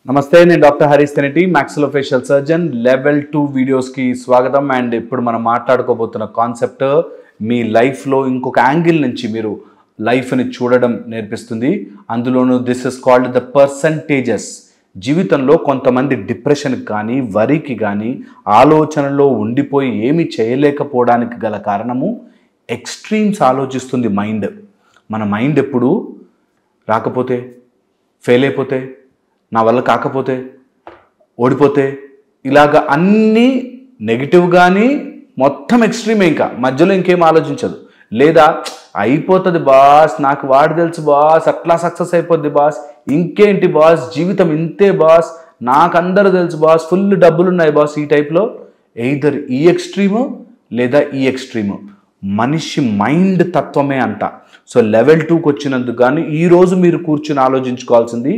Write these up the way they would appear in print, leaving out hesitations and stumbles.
నమస్తే, నేను doctor Harish Tenati, maxillofacial surgeon. Level 2 వీడియోస్కి స్వాగతం. అండ్ ఇప్పుడు మనం మాట్లాడుకోబోతున్న కాన్సెప్ట్ మీ లైఫ్లో ఇంకొక యాంగిల్ నుంచి మీరు లైఫ్ని చూడడం నేర్పిస్తుంది. అందులోనూ this is called the percentages. జీవితంలో కొంతమంది డిప్రెషన్కి కానీ వరికి కానీ ఆలోచనలో ఉండిపోయి ఏమీ చేయలేకపోవడానికి గల కారణము ఎక్స్ట్రీమ్స్ ఆలోచిస్తుంది మైండ్. మన మైండ్ ఎప్పుడు రాకపోతే, ఫెయిల్ అయిపోతే, నా వల్ల కాకపోతే, ఓడిపోతే, ఇలాగ అన్నీ నెగిటివ్ కానీ మొత్తం ఎక్స్ట్రీమే, ఇంకా మధ్యలో ఇంకేం ఆలోచించదు. లేదా అయిపోతుంది బాస్, నాకు వాడు తెలుసు బాస్, అట్లా సక్సెస్ అయిపోద్ది బాస్, ఇంకేంటి బాస్, జీవితం ఇంతే బాస్, నాకు అందరూ తెలుసు బాస్, ఫుల్ డబ్బులు ఉన్నాయి బాస్. ఈ టైప్లో ఎయిదర్ ఈ ఎక్స్ట్రీము లేదా ఈ ఎక్స్ట్రీము. మనిషి మైండ్ తత్వమే అంట. సో లెవెల్ 2కి వచ్చినందుకు కానీ ఈరోజు మీరు కూర్చుని ఆలోచించుకోవాల్సింది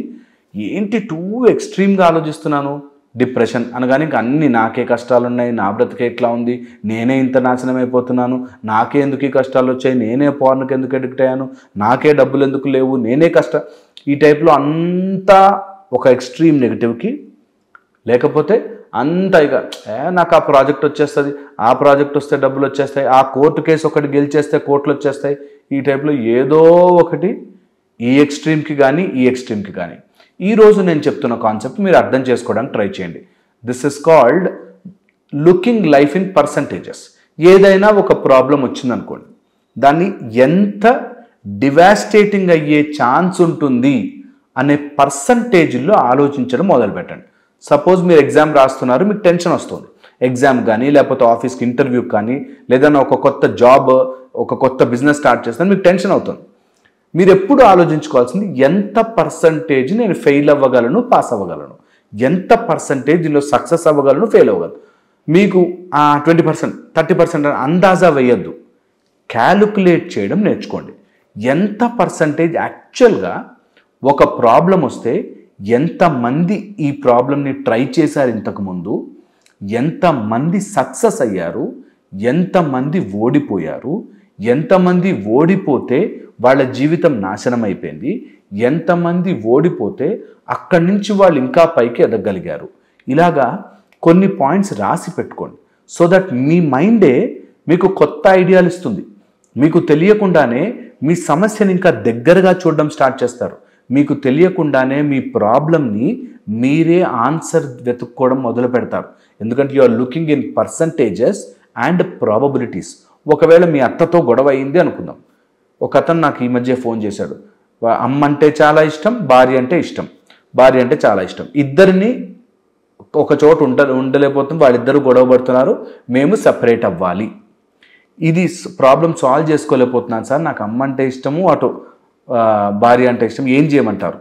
ఏంటి, టూ ఎక్స్ట్రీమ్గా ఆలోచిస్తున్నాను. డిప్రెషన్ అనగానే ఇంకా అన్నీ నాకే కష్టాలు ఉన్నాయి, నా బ్రతికే ఇట్లా ఉంది, నేనే ఇంత నాశనం అయిపోతున్నాను, నాకే ఎందుకు ఈ కష్టాలు వచ్చాయి, నేనే పోర్న్కి ఎందుకు అడిక్ట్ అయ్యాను, నాకే డబ్బులు ఎందుకు లేవు, నేనే ఈ టైప్లో అంతా ఒక ఎక్స్ట్రీమ్ నెగిటివ్కి. లేకపోతే అంతా ఇక నాకు ఆ ప్రాజెక్ట్ వచ్చేస్తుంది, ఆ ప్రాజెక్ట్ వస్తే డబ్బులు వచ్చేస్తాయి, ఆ కోర్టు కేసు ఒకటి గెలిచేస్తే కోర్టులు వచ్చేస్తాయి. ఈ టైప్లో ఏదో ఒకటి ఈ ఎక్స్ట్రీమ్కి కానీ ఈ ఎక్స్ట్రీమ్కి కానీ. ఈరోజు నేను చెప్తున్న కాన్సెప్ట్ మీరు అర్థం చేసుకోవడానికి ట్రై చేయండి. This is called looking life in percentages. ఏదైనా ఒక ప్రాబ్లం వచ్చిందనుకోండి, దాన్ని ఎంత డివాస్టేటింగ్ అయ్యే ఛాన్స్ ఉంటుంది అనే పర్సంటేజ్లో ఆలోచించడం మొదలుపెట్టండి. సపోజ్ మీరు ఎగ్జామ్ రాస్తున్నారు, మీకు టెన్షన్ వస్తుంది. ఎగ్జామ్ కానీ లేకపోతే ఆఫీస్కి ఇంటర్వ్యూకి కానీ లేదా ఒక కొత్త జాబ్, ఒక కొత్త బిజినెస్ స్టార్ట్ చేస్తాను, మీకు టెన్షన్ అవుతుంది. మీరు ఎప్పుడు ఆలోచించుకోవాల్సింది ఎంత పర్సంటేజ్ నేను ఫెయిల్ అవ్వగలను, పాస్ అవ్వగలను, ఎంత పర్సంటేజ్ దీనిలో సక్సెస్ అవ్వగలను, ఫెయిల్ అవ్వగలను. మీకు 20%, 30% అందాజా వేయద్దు, క్యాలిక్యులేట్ చేయడం నేర్చుకోండి. ఎంత పర్సంటేజ్ యాక్చువల్గా ఒక ప్రాబ్లం వస్తే ఎంతమంది ఈ ప్రాబ్లంని ట్రై చేశారు ఇంతకుముందు, ఎంతమంది సక్సెస్ అయ్యారు, ఎంతమంది ఓడిపోయారు, ఎంతమంది ఓడిపోతే వాళ్ళ జీవితం నాశనం అయిపోయింది, ఎంతమంది ఓడిపోతే అక్కడి నుంచి వాళ్ళు ఇంకా పైకి ఎదగగలిగారు. ఇలాగా కొన్ని పాయింట్స్ రాసి పెట్టుకోండి. సో దట్ మీ మైండే మీకు కొత్త ఐడియాలు ఇస్తుంది. మీకు తెలియకుండానే మీ సమస్యని ఇంకా దగ్గరగా చూడడం స్టార్ట్ చేస్తారు. మీకు తెలియకుండానే మీ ప్రాబ్లంని మీరే ఆన్సర్ వెతుక్కోవడం మొదలు పెడతారు. ఎందుకంటే you are looking in percentages and probabilities. ఒకవేళ మీ అత్తతో గొడవ అయింది అనుకుందాం. ఒక అతను నాకు ఈ మధ్య ఫోన్ చేశాడు. అమ్మ అంటే చాలా ఇష్టం, భార్య అంటే ఇష్టం, భార్య అంటే చాలా ఇష్టం, ఇద్దరిని ఒక చోట ఉండలేకపోతుంది, వాళ్ళిద్దరూ గొడవ పడుతున్నారు, మేము సపరేట్ అవ్వాలి, ఇది ప్రాబ్లం సాల్వ్ చేసుకోలేకపోతున్నాను సార్, నాకు అమ్మ అంటే ఇష్టము, అటు భార్య అంటే ఇష్టం, ఏం చేయమంటారు?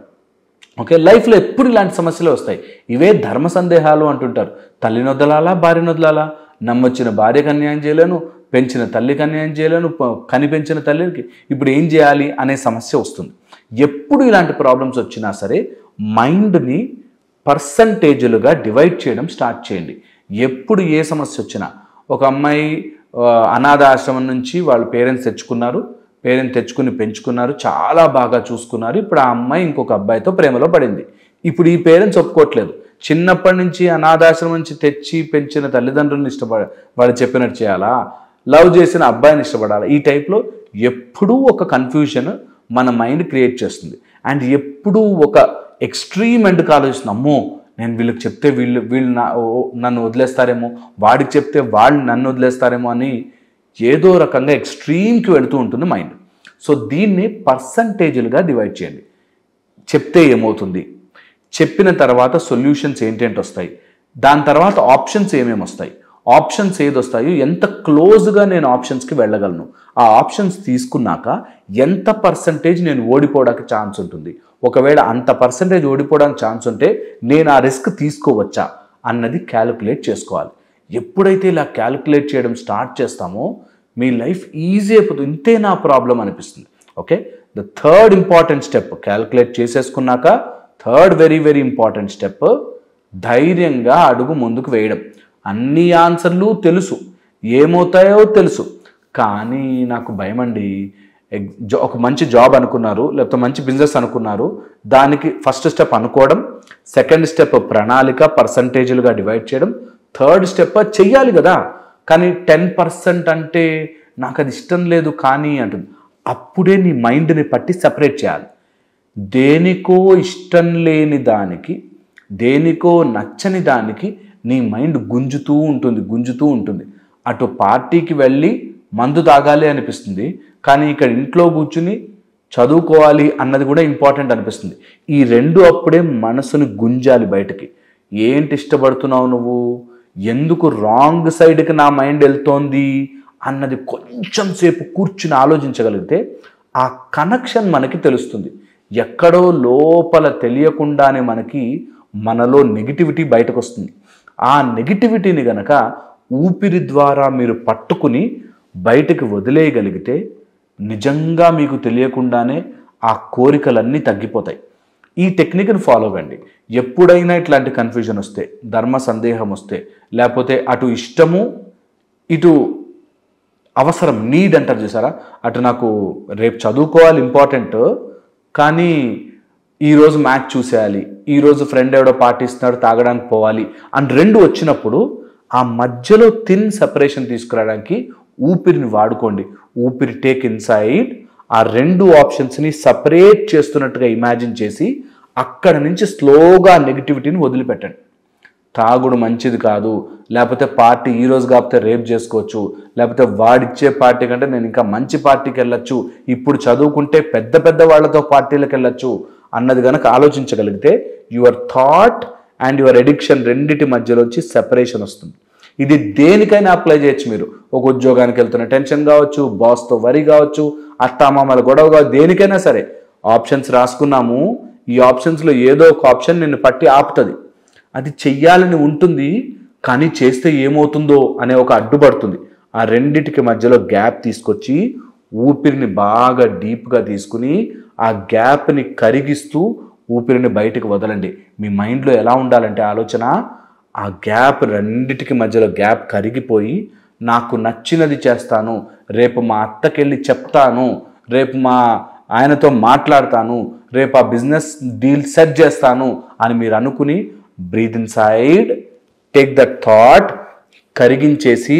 ఓకే, లైఫ్లో ఎప్పుడు ఇలాంటి సమస్యలు వస్తాయి. ఇవే ధర్మ సందేహాలు అంటుంటారు. తల్లిని వదలాలా, భార్యను వదలాలా, నమ్మొచ్చిన భార్యకు అన్యాయం చేయలేను, పెంచిన తల్లికి అన్యాయం చేయలేను, కనిపెంచిన తల్లికి ఇప్పుడు ఏం చేయాలి అనే సమస్య వస్తుంది. ఎప్పుడు ఇలాంటి ప్రాబ్లమ్స్ వచ్చినా సరే మైండ్ని పర్సంటేజులుగా డివైడ్ చేయడం స్టార్ట్ చేయండి. ఎప్పుడు ఏ సమస్య వచ్చినా, ఒక అమ్మాయి అనాథ ఆశ్రమం నుంచి వాళ్ళ పేరెంట్స్ తెచ్చుకుని పెంచుకున్నారు, చాలా బాగా చూసుకున్నారు. ఇప్పుడు ఆ అమ్మాయి ఇంకొక అబ్బాయితో ప్రేమలో పడింది. ఇప్పుడు ఈ పేరెంట్స్ ఒప్పుకోవట్లేదు. చిన్నప్పటి నుంచి అనాథాశ్రమం నుంచి తెచ్చి పెంచిన తల్లిదండ్రులను వాళ్ళు చెప్పినట్టు చేయాలా, లవ్ చేసిన అబ్బాయిని ఇష్టపడాలా? ఈ టైప్లో ఎప్పుడూ ఒక కన్ఫ్యూజన్ మన మైండ్ క్రియేట్ చేస్తుంది. అండ్ ఎప్పుడూ ఒక ఎక్స్ట్రీమ్ ఎండ్కి ఆలోచిస్తుంది. అమ్మో, నేను వీళ్ళకి చెప్తే వీళ్ళు నన్ను వదిలేస్తారేమో, వాడికి చెప్తే వాళ్ళు నన్ను వదిలేస్తారేమో అని ఏదో రకంగా ఎక్స్ట్రీమ్కి వెళుతూ ఉంటుంది మైండ్. సో దీన్ని పర్సంటేజులుగా డివైడ్ చేయండి. చెప్తే ఏమవుతుంది, చెప్పిన తర్వాత సొల్యూషన్స్ ఏంటంటే వస్తాయి, దాని తర్వాత ఆప్షన్స్ ఏమేమి వస్తాయి, ఆప్షన్స్ ఏది వస్తాయో ఎంత క్లోజ్గా నేను ఆప్షన్స్కి వెళ్ళగలను, ఆ ఆప్షన్స్ తీసుకున్నాక ఎంత పర్సంటేజ్ నేను ఓడిపోవడానికి ఛాన్స్ ఉంటుంది, ఒకవేళ అంత పర్సంటేజ్ ఓడిపోవడానికి ఛాన్స్ ఉంటే నేను ఆ రిస్క్ తీసుకోవచ్చా అన్నది క్యాలిక్యులేట్ చేసుకోవాలి. ఎప్పుడైతే ఇలా క్యాలిక్యులేట్ చేయడం స్టార్ట్ చేస్తామో మీ లైఫ్ ఈజీ అయిపోతుంది. ఇంతే నా ప్రాబ్లం అనిపిస్తుంది. Okay, the third important step calculate చేసేసుకున్నాక, third very very important step ధైర్యంగా అడుగు ముందుకు వేయడం. అన్ని ఆన్సర్లు తెలుసు, ఏమవుతాయో తెలుసు, కానీ నాకు భయం అండి, ఒక మంచి జాబ్ అనుకున్నారు, లేకపోతే మంచి బిజినెస్ అనుకున్నారు. దానికి ఫస్ట్ స్టెప్ అనుకోవడం, సెకండ్ స్టెప్ ప్రణాళిక పర్సంటేజ్లుగా డివైడ్ చేయడం, థర్డ్ స్టెప్ చెయ్యాలి కదా, కానీ 10% అంటే నాకు అది ఇష్టం లేదు కానీ అంటుంది. అప్పుడే నీ మైండ్ని పట్టి సెపరేట్ చేయాలి. దేనికో ఇష్టం లేని దానికి, దేనికో నచ్చని దానికి నీ మైండ్ గుంజుతూ ఉంటుంది. అటు పార్టీకి వెళ్ళి మందు తాగాలి అనిపిస్తుంది, కానీ ఇక్కడ ఇంట్లో కూర్చుని చదువుకోవాలి అన్నది కూడా ఇంపార్టెంట్ అనిపిస్తుంది. ఈ రెండు అప్పుడే మనసుని గుంజాలి బయటకి. ఏంటి ఇష్టపడుతున్నావు నువ్వు, ఎందుకు రాంగ్ సైడ్కి నా మైండ్ వెళ్తోంది అన్నది కొంచెం సేపు కూర్చుని ఆలోచించగలిగితే ఆ కనెక్షన్ మనకి తెలుస్తుంది. ఎక్కడో లోపల తెలియకుండానే మనలో నెగిటివిటీ బయటకు వస్తుంది. ఆ నెగిటివిటీని గనక ఊపిరి ద్వారా మీరు పట్టుకుని బయటకు వదిలేయగలిగితే నిజంగా మీకు తెలియకుండానే ఆ కోరికలన్నీ తగ్గిపోతాయి. ఈ టెక్నిక్ని ఫాలో అవ్వండి. ఎప్పుడైనా ఇట్లాంటి కన్ఫ్యూజన్ వస్తే, ధర్మ సందేహం వస్తే, లేకపోతే అటు ఇష్టము ఇటు అవసరం, నీడ్ అంటారు చూసారా, అటు నాకు రేపు చదువుకోవాలి ఇంపార్టెంట్, కానీ ఈరోజు మ్యాచ్ చూసేయాలి, ఈరోజు ఫ్రెండ్ ఎవడో పార్టీ ఇస్తున్నాడు తాగడానికి పోవాలి అని రెండు వచ్చినప్పుడు ఆ మధ్యలో థిన్ సెపరేషన్ తీసుకురావడానికి ఊపిరిని వాడుకోండి. ఊపిరి టేక్ ఇన్సైడ్, ఆ రెండు ఆప్షన్స్ని సపరేట్ చేస్తున్నట్టుగా ఇమాజిన్ చేసి అక్కడ నుంచి స్లోగా నెగిటివిటీని వదిలిపెట్టండి. తాగుడు మంచిది కాదు, లేకపోతే పార్టీ ఈరోజు కాకపోతే రేపు చేసుకోవచ్చు, లేకపోతే వాడిచ్చే పార్టీ కంటే నేను ఇంకా మంచి పార్టీకి వెళ్ళొచ్చు, ఇప్పుడు చదువుకుంటే పెద్ద వాళ్ళతో పార్టీలకు వెళ్ళొచ్చు అన్నది కనుక ఆలోచించగలిగితే your thought and your addiction రెండిటి మధ్యలోంచి సెపరేషన్ వస్తుంది. ఇది దేనికైనా అప్లై చేయొచ్చు. మీరు ఒక ఉద్యోగానికి వెళ్తున్న టెన్షన్ కావచ్చు, బాస్తో వరి కావచ్చు, అత్తామామల గొడవ కావచ్చు, దేనికైనా సరే ఆప్షన్స్ రాసుకున్నాము. ఈ ఆప్షన్స్లో ఏదో ఒక ఆప్షన్ నిన్ను పట్టి ఆపుతుంది. అది చెయ్యాలని ఉంటుంది, కానీ చేస్తే ఏమవుతుందో అనే ఒక అడ్డుపడుతుంది. ఆ రెండిటికి మధ్యలో గ్యాప్ తీసుకొచ్చి ఊపిరిని బాగా డీప్గా తీసుకుని ఆ గ్యాప్ని కరిగిస్తూ ఊపిరిని బయటకు వదలండి. మీ మైండ్లో ఎలా ఉండాలంటే ఆలోచన, ఆ గ్యాప్ రెండిటికి మధ్యలో గ్యాప్ కరిగిపోయి నాకు నచ్చినది చేస్తాను, రేపు మా అత్తకెళ్ళి చెప్తాను, రేపు మా ఆయనతో మాట్లాడతాను, రేపు ఆ బిజినెస్ డీల్ సెట్ చేస్తాను అని మీరు అనుకుని breath inside, take that thought, కరిగించేసి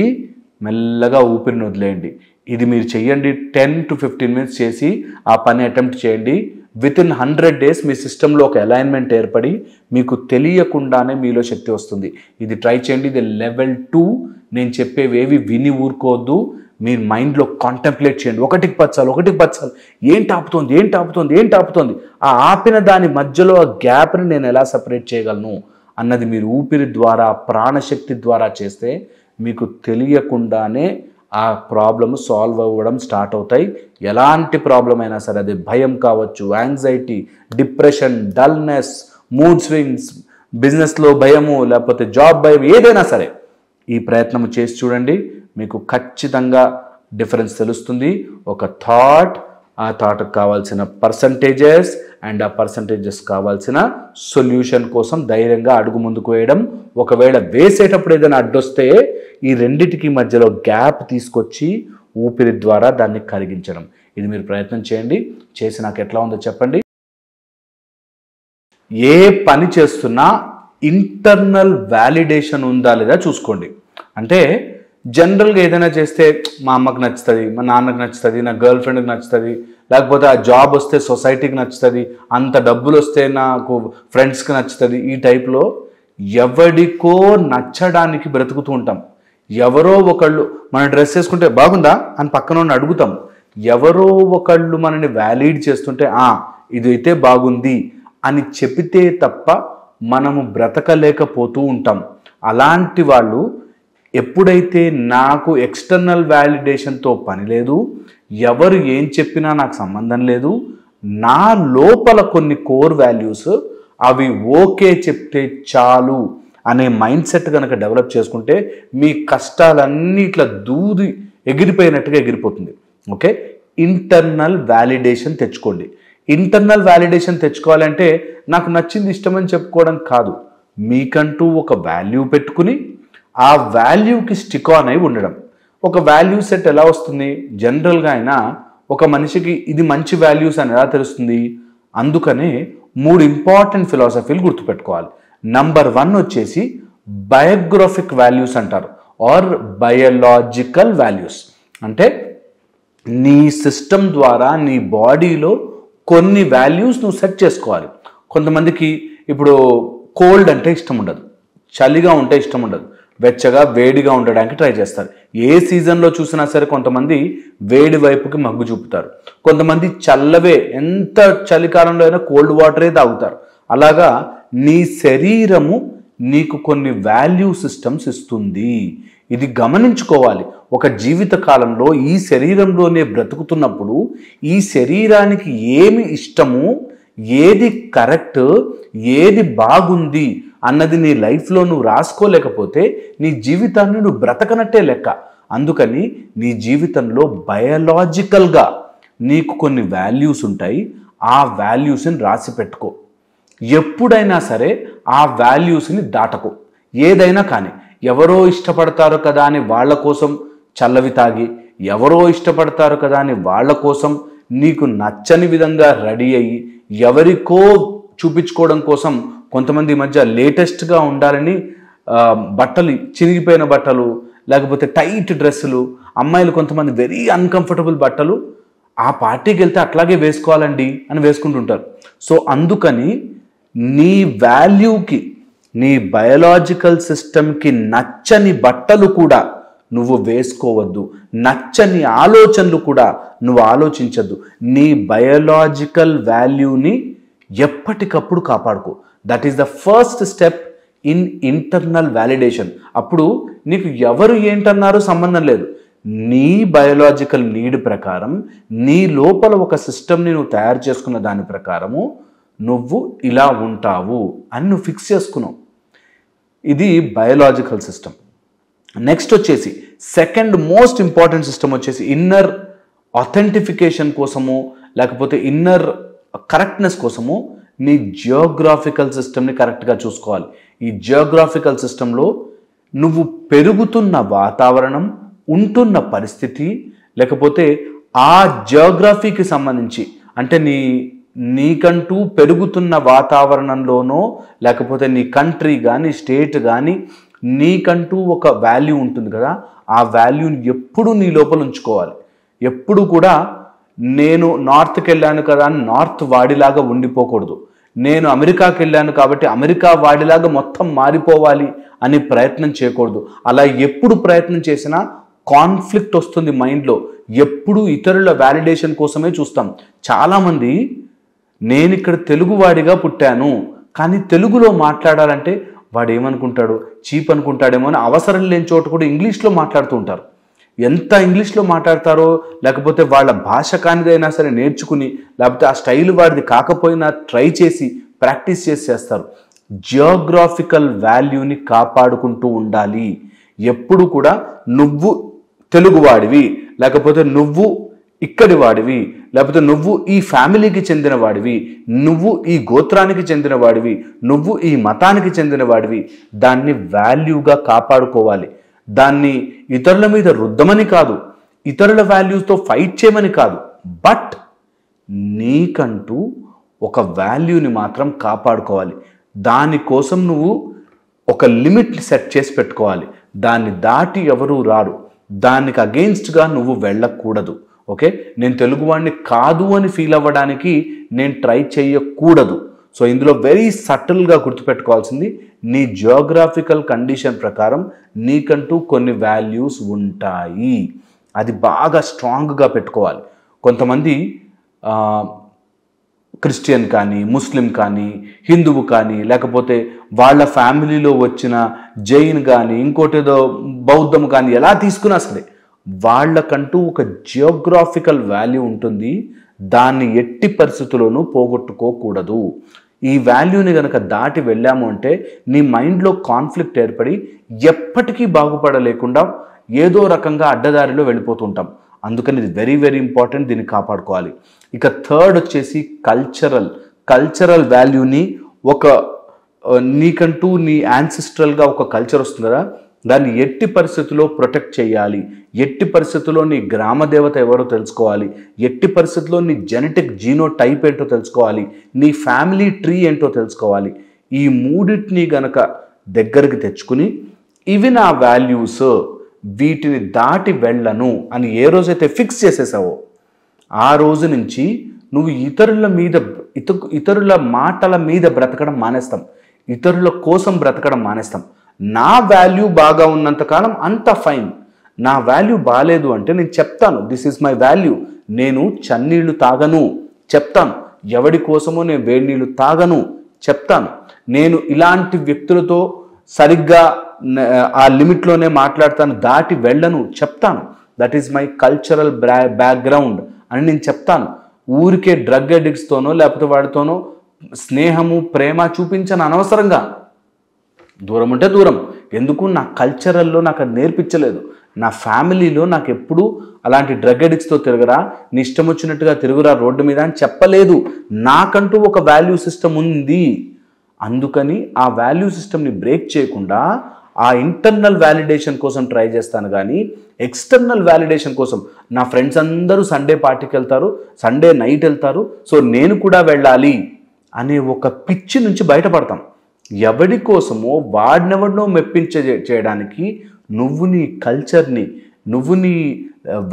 మెల్లగా ఊపిరిని వదిలేయండి. ఇది మీరు చెయ్యండి. 10 to 15 minutes చేసి ఆ పని అటెంప్ట్ చేయండి. విత్ ఇన్ 100 days మీ సిస్టంలో ఒక అలైన్మెంట్ ఏర్పడి మీకు తెలియకుండానే మీలో శక్తి వస్తుంది. ఇది ట్రై చేయండి. ఇది లెవెల్ 2. నేను చెప్పేవేవి విని ఊరుకోవద్దు. మీరు మైండ్లో కాంటెంప్లేట్ చేయండి. ఒకటికి పచ్చాలి, ఏంటి ఆపుతోంది, ఆ ఆపిన దాని మధ్యలో ఆ గ్యాప్ని నేను ఎలా సపరేట్ చేయగలను అన్నది మీరు ఊపిరి ద్వారా, ప్రాణశక్తి ద్వారా చేస్తే మీకు తెలియకుండానే ఆ ప్రాబ్లమ్ సాల్వ్ అవ్వడం స్టార్ట్ అవుతాయి. ఎలాంటి ప్రాబ్లం అయినా సరే, అది భయం కావచ్చు, anxiety, depression, dullness, mood swings, బిజినెస్లో భయము, లేకపోతే జాబ్ భయం, ఏదైనా సరే ఈ ప్రయత్నం చేసి చూడండి. మీకు ఖచ్చితంగా డిఫరెన్స్ తెలుస్తుంది. ఒక థాట్, ఆ థాట్కి కావాల్సిన పర్సంటేజెస్ అండ్ ఆ పర్సంటేజెస్ కావాల్సిన సొల్యూషన్ కోసం ధైర్యంగా అడుగు ముందుకు వేయడం. ఒకవేళ వేసేటప్పుడు ఏదైనా అడ్డొస్తే ఈ రెండిటికి మధ్యలో గ్యాప్ తీసుకొచ్చి ఊపిరి ద్వారా దాన్ని కరిగించడం. ఇది మీరు ప్రయత్నం చేయండి. చేసి నాకు ఎట్లా ఉందో చెప్పండి. ఏ పని చేస్తున్నా ఇంటర్నల్ వ్యాలిడేషన్ ఉందా లేదా చూసుకోండి. అంటే జనరల్గా ఏదైనా చేస్తే మా అమ్మకు నచ్చుతుంది, మా నాన్నకు నచ్చుతుంది, నా గర్ల్ ఫ్రెండ్కి నచ్చుతుంది, లేకపోతే ఆ జాబ్ వస్తే సొసైటీకి నచ్చుతుంది, అంత డబ్బులు వస్తే నాకు ఫ్రెండ్స్కి నచ్చుతుంది. ఈ టైప్లో ఎవడికో నచ్చడానికి బ్రతుకుతూ ఉంటాం. ఎవరో ఒకళ్ళు మన డ్రెస్ వేసుకుంటే బాగుందా అని పక్కన ఉన్న అడుగుతాం. ఎవరో ఒకళ్ళు మనని వ్యాలిడ్ చేస్తుంటే ఇదైతే బాగుంది అని చెబితే తప్ప మనము బ్రతకలేకపోతూ ఉంటాం. అలాంటి వాళ్ళు ఎప్పుడైతే నాకు ఎక్స్టర్నల్ వ్యాలిడేషన్తో పని లేదు, ఎవరు ఏం చెప్పినా నాకు సంబంధం లేదు, నా లోపల కొన్ని కోర్ వాల్యూస్ అవి ఓకే చెప్తే చాలు అనే మైండ్ సెట్ కనుక డెవలప్ చేసుకుంటే మీ కష్టాలన్నీ ఇట్లా దూది ఎగిరిపోయినట్టుగా ఎగిరిపోతుంది. ఓకే, ఇంటర్నల్ వ్యాలిడేషన్ తెచ్చుకోండి. ఇంటర్నల్ వ్యాలిడేషన్ తెచ్చుకోవాలంటే నాకు నచ్చింది ఇష్టమని చెప్పుకోవడం కాదు, మీకంటూ ఒక వాల్యూ పెట్టుకుని ఆ వాల్యూకి స్టిక్ ఆన్ అయి ఉండడం. ఒక వాల్యూ సెట్ ఎలా వస్తుంది? జనరల్గా అయినా ఒక మనిషికి ఇది మంచి వాల్యూస్ అని ఎలా తెలుస్తుంది? అందుకనే 3 ఇంపార్టెంట్ ఫిలాసఫీలు గుర్తుపెట్టుకోవాలి. నంబర్ 1 వచ్చేసి బయోగ్రాఫిక్ వాల్యూస్ అంటారు, ఆర్ బయోలాజికల్ వాల్యూస్. అంటే నీ సిస్టమ్ ద్వారా నీ బాడీలో కొన్ని వాల్యూస్ నువ్వు సెట్ చేసుకోవాలి. కొంతమందికి ఇప్పుడు కోల్డ్ అంటే ఇష్టం ఉండదు, చలిగా ఉంటే ఇష్టం ఉండదు, వెచ్చగా వేడిగా ఉండడానికి ట్రై చేస్తారు. ఏ సీజన్లో చూసినా సరే కొంతమంది వేడి వైపుకి మగ్గు చూపుతారు, కొంతమంది చల్లవే ఎంత చలికాలంలో అయినా కోల్డ్ వాటరే తాగుతారు. అలాగా నీ శరీరము నీకు కొన్ని వాల్యూ సిస్టమ్స్ ఇస్తుంది. ఇది గమనించుకోవాలి. ఒక జీవిత కాలంలో ఈ శరీరంలోనే బ్రతుకుతున్నప్పుడు ఈ శరీరానికి ఏమి ఇష్టము, ఏది కరెక్ట్, ఏది బాగుంది అన్నది నీ లైఫ్లో నువ్వు రాసుకోలేకపోతే నీ జీవితాన్ని నువ్వు బ్రతకనట్టే లెక్క. అందుకని నీ జీవితంలో బయోలాజికల్గా నీకు కొన్ని వాల్యూస్ ఉంటాయి, ఆ వాల్యూస్ని రాసి పెట్టుకో. ఎప్పుడైనా సరే ఆ వాల్యూస్ని దాటకు. ఏదైనా కానీ ఎవరో ఇష్టపడతారు కదా అని వాళ్ళ కోసం చల్లవి తాగి, ఎవరో ఇష్టపడతారు కదా అని వాళ్ళ కోసం నీకు నచ్చని విధంగా రెడీ అయ్యి, ఎవరికో చూపించుకోవడం కోసం కొంతమంది ఈ మధ్య లేటెస్ట్గా ఉండాలని బట్టలు, చిరిగిపోయిన బట్టలు, లేకపోతే టైట్ డ్రెస్సులు, అమ్మాయిలు కొంతమంది వెరీ అన్కంఫర్టబుల్ బట్టలు, ఆ పార్టీకి వెళ్తే అట్లాగే వేసుకోవాలండి అని వేసుకుంటుంటారు. సో అందుకని నీ వాల్యూకి, నీ బయోలాజికల్ సిస్టమ్కి నచ్చని బట్టలు కూడా నువ్వు వేసుకోవద్దు, నచ్చని ఆలోచనలు కూడా నువ్వు ఆలోచించద్దు. నీ బయోలాజికల్ వాల్యూని ఎప్పటికప్పుడు కాపాడుకో. That is the first step in internal validation. అప్పుడు నీకు ఎవరు ఏంటన్నారో సంబంధం లేదు. నీ బయోలాజికల్ నీడ్ ప్రకారం నీ లోపల ఒక సిస్టమ్ని నువ్వు తయారు చేసుకున్న దాని ప్రకారము నువ్వు ఇలా ఉంటావు అని నువ్వు ఫిక్స్ చేసుకున్నావు. ఇది బయోలాజికల్ సిస్టమ్. నెక్స్ట్ వచ్చేసి సెకండ్ మోస్ట్ ఇంపార్టెంట్ సిస్టమ్ వచ్చేసి ఇన్నర్ ఆథెంటిఫికేషన్ కోసము, లేకపోతే ఇన్నర్ కరెక్ట్నెస్ కోసము నీ జియోగ్రాఫికల్ సిస్టమ్ని కరెక్ట్గా చూసుకోవాలి. ఈ జియోగ్రాఫికల్ సిస్టంలో నువ్వు పెరుగుతున్న వాతావరణం, ఉంటున్న పరిస్థితి, లేకపోతే ఆ జియోగ్రఫీకి సంబంధించి, అంటే నీకంటూ పెరుగుతున్న వాతావరణంలోనో, లేకపోతే నీ కంట్రీ కానీ స్టేట్ కానీ నీకంటూ ఒక వాల్యూ ఉంటుంది కదా, ఆ వాల్యూని ఎప్పుడు నీ లోపల ఉంచుకోవాలి. ఎప్పుడు కూడా నేను నార్త్కి వెళ్ళాను కదా అని నార్త్ వాడిలాగా ఉండిపోకూడదు. నేను అమెరికాకి వెళ్ళాను కాబట్టి అమెరికా వాడిలాగా మొత్తం మారిపోవాలి అని ప్రయత్నం చేయకూడదు. అలా ఎప్పుడు ప్రయత్నం చేసినా కాన్ఫ్లిక్ట్ వస్తుంది మైండ్లో. ఎప్పుడు ఇతరుల వ్యాలిడేషన్ కోసమే చూస్తాం. చాలామంది నేను ఇక్కడ తెలుగువాడిగా పుట్టాను కానీ తెలుగులో మాట్లాడాలంటే వాడు ఏమనుకుంటాడు, చీప్ అనుకుంటాడేమో అని అవసరం లేని చోట కూడా ఇంగ్లీష్లో మాట్లాడుతూ ఉంటారు. ఎంత ఇంగ్లీష్లో మాట్లాడతారో, లేకపోతే వాళ్ళ భాష కానిదైనా సరే నేర్చుకుని, లేకపోతే ఆ స్టైల్ వాడిది కాకపోయినా ట్రై చేసి ప్రాక్టీస్ చేస్తారు. జియోగ్రాఫికల్ వాల్యూని కాపాడుకుంటూ ఉండాలి. ఎప్పుడు కూడా నువ్వు తెలుగువాడివి, లేకపోతే నువ్వు ఇక్కడి వాడివి, లేకపోతే నువ్వు ఈ ఫ్యామిలీకి చెందిన వాడివి, నువ్వు ఈ గోత్రానికి చెందిన వాడివి, నువ్వు ఈ మతానికి చెందిన వాడివి, దాన్ని వాల్యూగా కాపాడుకోవాలి. దాన్ని ఇతరుల మీద రుద్దమని కాదు, ఇతరుల వాల్యూస్తో ఫైట్ చేయమని కాదు, బట్ నీకంటూ ఒక వాల్యూని మాత్రం కాపాడుకోవాలి. దానికోసం నువ్వు ఒక లిమిట్ సెట్ చేసి పెట్టుకోవాలి. దాన్ని దాటి ఎవరూ రారు. దానికి అగెయిన్స్ట్గా నువ్వు వెళ్ళకూడదు. ఓకే, నేను తెలుగువాడిని కాదు అని ఫీల్ అవ్వడానికి నేను ట్రై చేయకూడదు. సో ఇందులో వెరీ సటిల్గా గుర్తుపెట్టుకోవాల్సింది, నీ జియోగ్రాఫికల్ కండిషన్ ప్రకారం నీకంటూ కొన్ని వాల్యూస్ ఉంటాయి. అది బాగా స్ట్రాంగ్గా పెట్టుకోవాలి. కొంతమంది క్రిస్టియన్ కానీ, ముస్లిం కానీ, హిందువు కానీ, లేకపోతే వాళ్ళ ఫ్యామిలీలో వచ్చిన జైన్ కానీ, ఇంకోటేదో బౌద్ధం కానీ, ఎలా తీసుకున్నా సరే వాళ్ళకంటూ ఒక జియోగ్రాఫికల్ వాల్యూ ఉంటుంది. దాన్ని ఎట్టి పరిస్థితుల్లోనూ పోగొట్టుకోకూడదు. ఈ వాల్యూని కనుక దాటి వెళ్ళాము అంటే నీ మైండ్లో కాన్ఫ్లిక్ట్ ఏర్పడి ఎప్పటికీ బాగుపడలేకుండా ఏదో రకంగా అడ్డదారిలో వెళ్ళిపోతుంటాం. అందుకని ఇది వెరీ వెరీ ఇంపార్టెంట్, దీన్ని కాపాడుకోవాలి. ఇక థర్డ్ వచ్చేసి కల్చరల్ వాల్యూని, ఒక నీకంటూ నీ యాన్సిస్ట్రల్గా ఒక కల్చర్ వస్తుంది కదా, దాన్ని ఎట్టి పరిస్థితుల్లో ప్రొటెక్ట్ చేయాలి, ఎట్టి పరిస్థితుల్లో నీ గ్రామ దేవత ఎవరో తెలుసుకోవాలి, ఎట్టి పరిస్థితుల్లో నీ జెనెటిక్ జీనో టైప్ ఏంటో తెలుసుకోవాలి, నీ ఫ్యామిలీ ట్రీ ఏంటో తెలుసుకోవాలి. ఈ మూడింటిని గనక దగ్గరికి తెచ్చుకుని ఇవి నా వాల్యూస్, వీటిని దాటి వెళ్ళను అని ఏ రోజైతే ఫిక్స్ చేసేసావో ఆ రోజు నుంచి నువ్వు ఇతరుల మాటల మీద బ్రతకడం మానేస్తాం, ఇతరుల కోసం బ్రతకడం మానేస్తాం. నా వాల్యూ బాగా ఉన్నంతకాలం అంత ఫైన్. నా వాల్యూ బాగాలేదు అంటే నేను చెప్తాను, దిస్ ఈజ్ మై వాల్యూ, నేను చన్నీళ్లు తాగను చెప్తాను, ఎవడి కోసమో నేను వేడి నీళ్ళు తాగను చెప్తాను, నేను ఇలాంటి వ్యక్తులతో సరిగ్గా ఆ లిమిట్లోనే మాట్లాడతాను, దాటి వెళ్ళను చెప్తాను. That is my cultural background అని నేను చెప్తాను. ఊరికే డ్రగ్ అడిక్ట్స్తోనో లేకపోతే వాడితోనో స్నేహము ప్రేమ చూపించను అనవసరంగా. దూరం అంటే దూరం. ఎందుకు? నా కల్చరల్లో నాకు అది నేర్పించలేదు. నా ఫ్యామిలీలో నాకు ఎప్పుడూ అలాంటి డ్రగ్ అడిక్ట్స్తో తిరగరా, నీ ఇష్టం వచ్చినట్టుగా తిరుగురా రోడ్డు మీద అని చెప్పలేదు. నాకంటూ ఒక వాల్యూ సిస్టమ్ ఉంది. అందుకని ఆ వాల్యూ సిస్టమ్ని బ్రేక్ చేయకుండా ఆ ఇంటర్నల్ వ్యాలిడేషన్ కోసం ట్రై చేస్తాను కానీ ఎక్స్టర్నల్ వ్యాలిడేషన్ కోసం నా ఫ్రెండ్స్ అందరూ సండే పార్టీకి వెళ్తారు, సండే నైట్ వెళ్తారు, సో నేను కూడా వెళ్ళాలి అనే ఒక పిచ్చి నుంచి బయటపడతాం. ఎవడి కోసమో వాడినెవడినో చేయడానికి నువ్వు నీ కల్చర్ని, నువ్వు నీ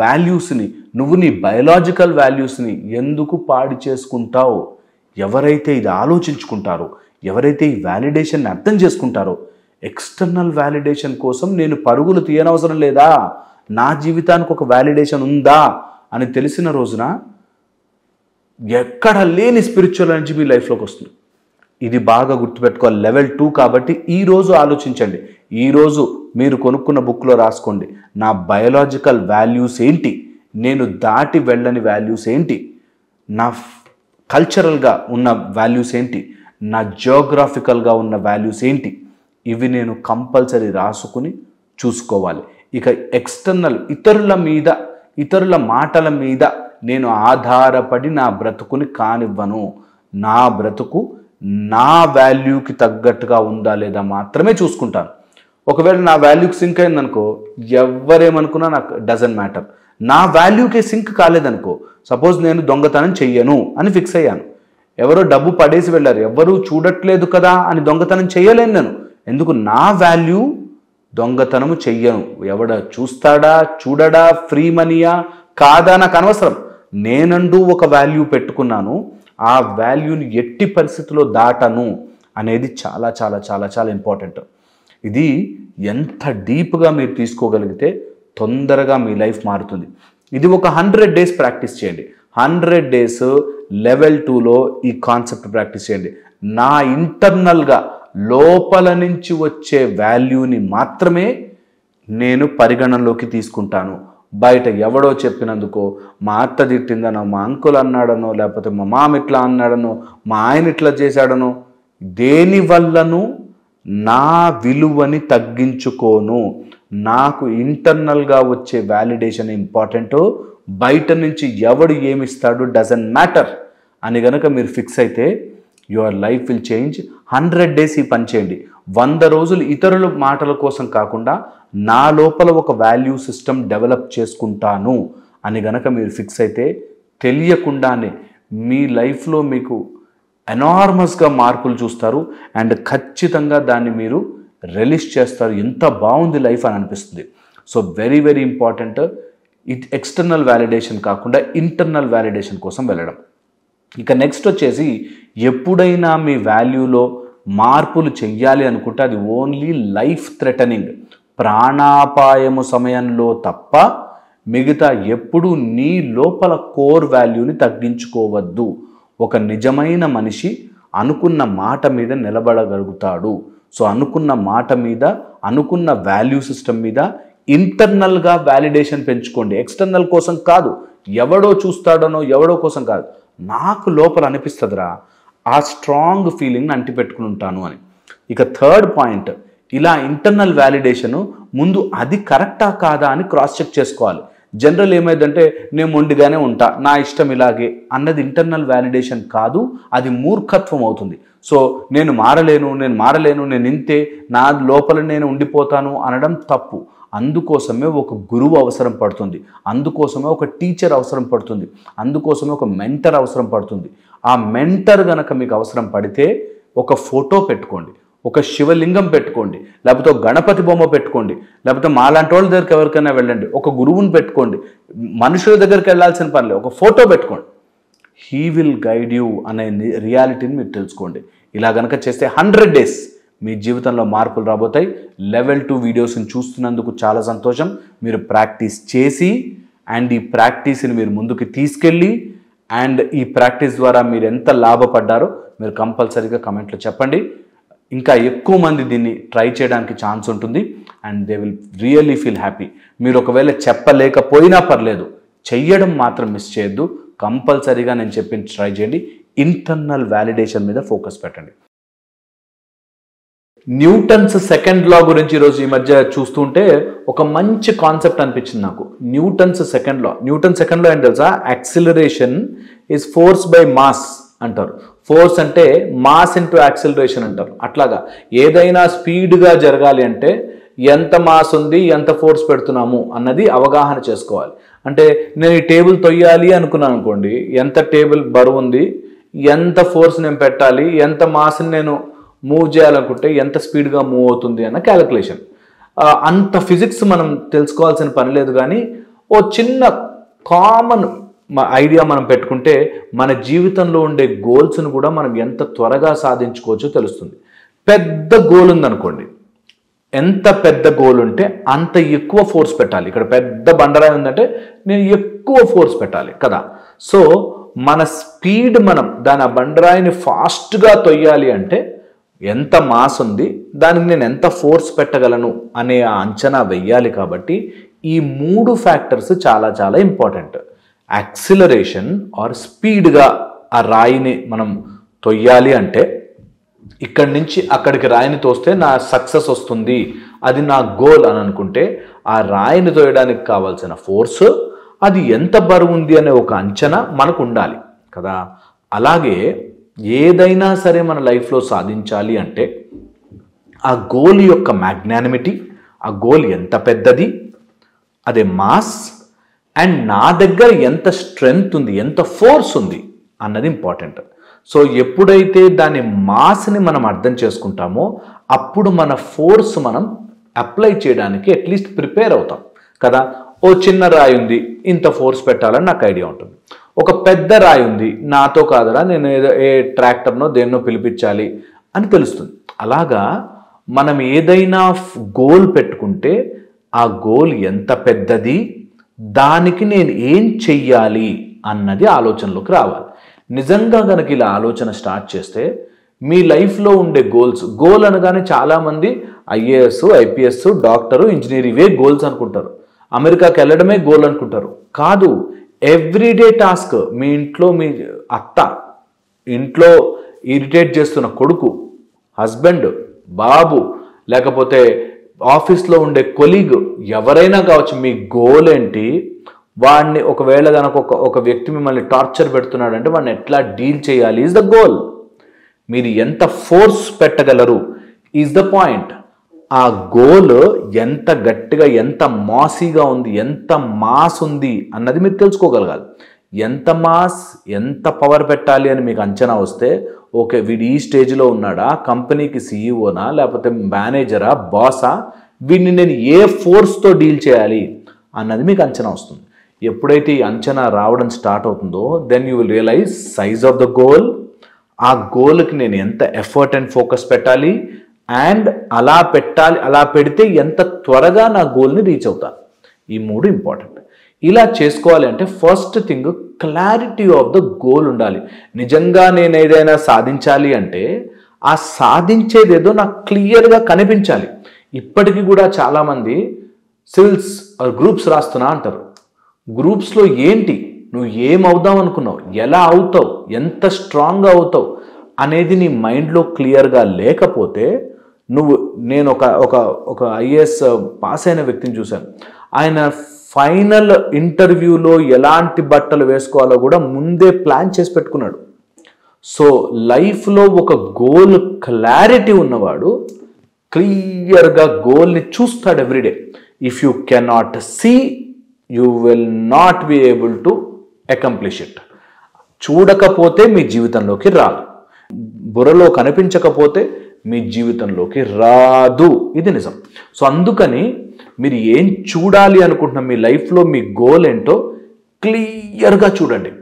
వాల్యూస్ని, నువ్వు నీ బయలాజికల్ వాల్యూస్ని ఎందుకు పాడు చేసుకుంటావు? ఎవరైతే ఇది ఆలోచించుకుంటారో, ఎవరైతే ఈ వ్యాలిడేషన్ని అర్థం చేసుకుంటారో, ఎక్స్టర్నల్ వ్యాలిడేషన్ కోసం నేను పరుగులు తీయనవసరం లేదా, నా జీవితానికి ఒక వ్యాలిడేషన్ ఉందా అని తెలిసిన రోజున ఎక్కడ లేని స్పిరిచువల్ ఎనర్జీ మీ లైఫ్లోకి వస్తుంది. ఇది బాగా గుర్తుపెట్టుకోవాలి. లెవెల్ 2 కాబట్టి ఈరోజు ఆలోచించండి. ఈరోజు మీరు కొనుక్కున్న బుక్లో రాసుకోండి, నా బయోలాజికల్ వాల్యూస్ ఏంటి, నేను దాటి వెళ్ళని వాల్యూస్ ఏంటి, నా కల్చరల్గా ఉన్న వాల్యూస్ ఏంటి, నా జియోగ్రాఫికల్గా ఉన్న వాల్యూస్ ఏంటి, ఇవి నేను కంపల్సరీ రాసుకుని చూసుకోవాలి. ఇక ఎక్స్టర్నల్ ఇతరుల మాటల మీద నేను ఆధారపడి నా బ్రతుకుని కానివ్వను. నా బ్రతుకు నా వాల్యూకి తగ్గట్టుగా ఉందా లేదా మాత్రమే చూసుకుంటాను. ఒకవేళ నా వాల్యూకి సింక్ అయిందనుకో, ఎవరేమనుకున్నా నాకు డజంట్ మ్యాటర్. నా వాల్యూకి సింక్ కాలేదనుకో, సపోజ్ నేను దొంగతనం చెయ్యను అని ఫిక్స్ అయ్యాను, ఎవరో డబ్బు పడేసి వెళ్ళారు, ఎవరు చూడట్లేదు కదా అని దొంగతనం చెయ్యలేను నేను. ఎందుకు? నా వాల్యూ దొంగతనము చెయ్యను. ఎవడ చూస్తాడా చూడడా, ఫ్రీ మనీయా కాదా నాకు అనవసరం. నేనంటూ ఒక వాల్యూ పెట్టుకున్నాను, ఆ వాల్యూని ఎట్టి పరిస్థితుల్లో దాటను అనేది చాలా చాలా చాలా చాలా ఇంపార్టెంట్. ఇది ఎంత డీప్గా మీరు తీసుకోగలిగితే తొందరగా మీ లైఫ్ మారుతుంది. ఇది ఒక 100 days ప్రాక్టీస్ చేయండి. 100 days లెవెల్ 2లో ఈ కాన్సెప్ట్ ప్రాక్టీస్ చేయండి. నా ఇంటర్నల్గా లోపల నుంచి వచ్చే వాల్యూని మాత్రమే నేను పరిగణనలోకి తీసుకుంటాను. బయట ఎవడో చెప్పినందుకో, మా అత్త తిట్టిందనో, మా అంకుల్ అన్నాడనో, లేకపోతే మా మామ ఇట్లా అన్నాడనో, మా ఆయన ఇట్లా చేశాడనో, దేనివల్లను నా విలువని తగ్గించుకోను. నాకు ఇంటర్నల్గా వచ్చే వ్యాలిడేషన్ ఇంపార్టెంట్. బయట నుంచి ఎవడు ఏమిస్తాడు డజంట్ మ్యాటర్ అని గనక మీరు ఫిక్స్ అయితే your life will change. 100 days ఈ పని చేయండి. 100 రోజులు ఇతరుల మాటల కోసం కాకుండా నా లోపల ఒక వాల్యూ సిస్టమ్ డెవలప్ చేసుకుంటాను అని గనక మీరు ఫిక్స్ అయితే తెలియకుండానే మీ లైఫ్లో మీకు ఎనార్మస్గా మార్పులు చూస్తారు అండ్ ఖచ్చితంగా దాన్ని మీరు రిలీజ్ చేస్తారు. ఎంత బాగుంది లైఫ్ అని అనిపిస్తుంది. So very very important. External validation కాకుండా ఇంటర్నల్ వ్యాలిడేషన్ కోసం వెళ్ళడం. ఇక నెక్స్ట్ వచ్చేసి, ఎప్పుడైనా మీ వాల్యూలో మార్పులు చెయ్యాలి అనుకుంటే అది ఓన్లీ లైఫ్ థ్రెటనింగ్, ప్రాణాపాయము సమయంలో తప్ప మిగతా ఎప్పుడు నీ లోపల కోర్ వాల్యూని తగ్గించుకోవద్దు. ఒక నిజమైన మనిషి అనుకున్న మాట మీద నిలబడగలుగుతాడు. సో అనుకున్న మాట మీద, అనుకున్న వాల్యూ సిస్టమ్ మీద ఇంటర్నల్గా వ్యాలిడేషన్ పెంచుకోండి. ఎక్స్టర్నల్ కోసం కాదు, ఎవడో చూస్తాడనో ఎవడో కోసం కాదు. నాకు లోపల అనిపిస్తుందిరా, ఆ స్ట్రాంగ్ ఫీలింగ్ని అంటిపెట్టుకుని ఉంటాను అని. ఇక థర్డ్ పాయింట్, ఇలా ఇంటర్నల్ వ్యాలిడేషను ముందు అది కరెక్టా కాదా అని క్రాస్ చెక్ చేసుకోవాలి. జనరల్ ఏమైందంటే నేను మొండిగానే ఉంటా, నా ఇష్టం ఇలాగే అన్నది ఇంటర్నల్ వ్యాలిడేషన్ కాదు, అది మూర్ఖత్వం అవుతుంది. సో నేను మారలేను, నేను ఇంతే, నా లోపల నేను ఉండిపోతాను అనడం తప్పు. అందుకోసమే ఒక గురువు అవసరం పడుతుంది, అందుకోసమే ఒక టీచర్ అవసరం పడుతుంది, అందుకోసమే ఒక మెంటర్ అవసరం పడుతుంది. ఆ మెంటర్ గనక మీకు అవసరం పడితే ఒక ఫోటో పెట్టుకోండి, ఒక శివలింగం పెట్టుకోండి, లేకపోతే ఒక గణపతి బొమ్మ పెట్టుకోండి, లేకపోతే మాలాంటి వాళ్ళ దగ్గరికి ఎవరికైనా వెళ్ళండి, ఒక గురువుని పెట్టుకోండి, మనుషుల దగ్గరికి వెళ్ళాల్సిన పనిలే, ఒక ఫోటో పెట్టుకోండి. హీ విల్ గైడ్ యూ అనే రియాలిటీని మీరు తెలుసుకోండి. ఇలా గనక చేస్తే 100 days మీ జీవితంలో మార్పులు రాబోతాయి. లెవెల్ 2 వీడియోస్ని చూస్తున్నందుకు చాలా సంతోషం. మీరు ప్రాక్టీస్ చేసి అండ్ ఈ ప్రాక్టీస్ని మీరు ముందుకు తీసుకెళ్ళి అండ్ ఈ ప్రాక్టీస్ ద్వారా మీరు ఎంత లాభపడ్డారో మీరు కంపల్సరీగా కమెంట్లో చెప్పండి. ఇంకా ఎక్కువ మంది దీన్ని ట్రై చేయడానికి ఛాన్స్ ఉంటుంది and they will really feel happy. మీరు ఒకవేళ చెప్పలేకపోయినా పర్లేదు, చెయ్యడం మాత్రం మిస్ చేయొద్దు. కంపల్సరీగా నేను చెప్పింది ట్రై చేయండి. ఇంటర్నల్ వ్యాలిడేషన్ మీద ఫోకస్ పెట్టండి. న్యూటన్స్ సెకండ్ లా గురించి ఈరోజు ఈ మధ్య చూస్తుంటే ఒక మంచి కాన్సెప్ట్ అనిపించింది నాకు. న్యూటన్ సెకండ్ లా ఏం తెలుసా? Acceleration is force by mass అంటారు. ఫోర్స్ అంటే మాస్ ఇంటూ యాక్సిలరేషన్ అంటారు. అట్లాగా ఏదైనా స్పీడ్గా జరగాలి అంటే ఎంత మాస్ ఉంది, ఎంత ఫోర్స్ పెడుతున్నాము అన్నది అవగాహన చేసుకోవాలి. అంటే నేను ఈ టేబుల్ తొయ్యాలి అనుకున్నాను అనుకోండి, ఎంత టేబుల్ బరువు ఉంది, ఎంత ఫోర్స్ నేను పెట్టాలి, ఎంత మాస్ని నేను మూవ్ చేయాలనుకుంటే ఎంత స్పీడ్గా మూవ్ అవుతుంది అన్న క్యాలిక్యులేషన్. అంత ఫిజిక్స్ మనం తెలుసుకోవాల్సిన పని లేదు, కానీ ఓ చిన్న కామన్ ఐడియా మనం పెట్టుకుంటే మన జీవితంలో ఉండే గోల్స్ను కూడా మనం ఎంత త్వరగా సాధించుకోవచ్చో తెలుస్తుంది. పెద్ద గోల్ ఉందనుకోండి, ఎంత పెద్ద గోల్ ఉంటే అంత ఎక్కువ ఫోర్స్ పెట్టాలి. ఇక్కడ పెద్ద బండరాయి ఉందంటే నేను ఎక్కువ ఫోర్స్ పెట్టాలి కదా. సో మన స్పీడ్, మనం దాని ఆ బండరాయిని ఫాస్ట్గా తొయ్యాలి అంటే ఎంత మాస్ ఉంది, దానికి నేను ఎంత ఫోర్స్ పెట్టగలను అనే ఆ అంచనా వెయ్యాలి. కాబట్టి ఈ 3 ఫ్యాక్టర్స్ చాలా చాలా ఇంపార్టెంట్. యాక్సిలరేషన్ ఆర్ స్పీడ్గా ఆ రాయిని మనం తొయ్యాలి అంటే ఇక్కడి నుంచి అక్కడికి రాయిని తోస్తే నా సక్సెస్ వస్తుంది, అది నా గోల్ అని అనుకుంటే ఆ రాయిని తోయడానికి కావాల్సిన ఫోర్స్, అది ఎంత బరువు ఉంది అనే ఒక అంచనా మనకు ఉండాలి కదా. అలాగే ఏదైనా సరే మన లైఫ్లో సాధించాలి అంటే ఆ గోల్ యొక్క మ్యాగ్నానిమిటీ, ఆ గోల్ ఎంత పెద్దది, అదే మాస్, అండ్ నా దగ్గర ఎంత స్ట్రెంగ్త్ ఉంది, ఎంత ఫోర్స్ ఉంది అన్నది ఇంపార్టెంట్. సో ఎప్పుడైతే దాని మాస్ని మనం అర్థం చేసుకుంటామో అప్పుడు మన ఫోర్స్ మనం అప్లై చేయడానికి అట్లీస్ట్ ప్రిపేర్ అవుతాం కదా. ఓ చిన్న రాయి ఉంది, ఇంత ఫోర్స్ పెట్టాలని నాకు ఐడియా ఉంటుంది. ఒక పెద్ద రాయి ఉంది, నాతో కాదరా, నేను ఏదో ఏ ట్రాక్టర్నో దేన్నో పిలిపించాలి అని తెలుస్తుంది. అలాగా మనం ఏదైనా గోల్ పెట్టుకుంటే ఆ గోల్ ఎంత పెద్దది, దానికి నేను ఏం చెయ్యాలి అన్నది ఆలోచనలోకి రావాలి. నిజంగా కనుక ఇలా ఆలోచన స్టార్ట్ చేస్తే మీ లైఫ్లో ఉండే గోల్ అనగానే చాలామంది IAS, IPS, డాక్టరు, ఇంజనీర్ ఇవే గోల్స్ అనుకుంటారు. అమెరికాకి వెళ్ళడమే గోల్ అనుకుంటారు. కాదు, ఎవ్రీడే టాస్క్. మీ ఇంట్లో మీ అత్త, ఇంట్లో ఇరిటేట్ చేస్తున్న కొడుకు, హస్బెండ్, బాబు, లేకపోతే ఆఫీస్లో ఉండే కొలీగ్, ఎవరైనా కావచ్చు, మీ గోల్ ఏంటి, వాడిని ఒకవేళ కనుక ఒక వ్యక్తి మిమ్మల్ని టార్చర్ పెడుతున్నాడంటే వాడిని ఎట్లా డీల్ చేయాలి ఈజ్ ద గోల్. మీరు ఎంత ఫోర్స్ పెట్టగలరు ఈజ్ ద పాయింట్. ఆ గోల్ ఎంత గట్టిగా, ఎంత మాసీగా ఉంది, ఎంత మాస్ ఉంది అన్నది మీరు తెలుసుకోగలగాలి. ఎంత మాస్, ఎంత పవర్ పెట్టాలి అని మీకు అంచనా వస్తే, ఓకే వీడు ఈ స్టేజ్లో ఉన్నాడా, కంపెనీకి CEOనా, లేకపోతే మేనేజరా, బాసా, వీడిని నేను ఏ ఫోర్స్తో డీల్ చేయాలి అన్నది మీకు అంచనా వస్తుంది. ఎప్పుడైతే ఈ అంచనా రావడం స్టార్ట్ అవుతుందో then you will realise size of the goal, ఆ గోల్కి నేను ఎంత ఎఫర్ట్ అండ్ ఫోకస్ పెట్టాలి, అండ్ అలా పెట్టాలి, అలా పెడితే ఎంత త్వరగా నా గోల్ని రీచ్ అవుతాను. ఈ 3 ఇంపార్టెంట్. ఇలా చేసుకోవాలి అంటే first thing clarity of the goal ఉండాలి. నిజంగా నేను ఏదైనా సాధించాలి అంటే ఆ సాధించేదేదో నాకు క్లియర్గా కనిపించాలి. ఇప్పటికీ కూడా చాలామంది సివిల్స్ గ్రూప్స్ రాస్తున్నా అంటారు. గ్రూప్స్లో ఏంటి, నువ్వు ఏమవుదాం అనుకున్నావు, ఎలా అవుతావు, ఎంత స్ట్రాంగ్గా అవుతావు అనేది నీ మైండ్లో క్లియర్గా లేకపోతే నేను ఒక IAS పాస్ అయిన వ్యక్తిని చూశాను. ఆయన ఫైనల్ ఇంటర్వ్యూలో ఎలాంటి బట్టలు వేసుకోవాలో కూడా ముందే ప్లాన్ చేసి పెట్టుకున్నాడు. సో లైఫ్లో ఒక గోల్ క్లారిటీ ఉన్నవాడు క్లియర్గా గోల్ని చూస్తాడు every day. If you cannot see you will not be able to accomplish it. చూడకపోతే మీ జీవితంలోకి రాదు, బుర్రలో కనిపించకపోతే మీ జీవితంలోకి రాదు. ఇది నిజం. సో అందుకని మీరు ఏం చూడాలి అనుకుంటున్నా, మీ లైఫ్లో మీ గోల్ ఏంటో క్లియర్గా చూడండి.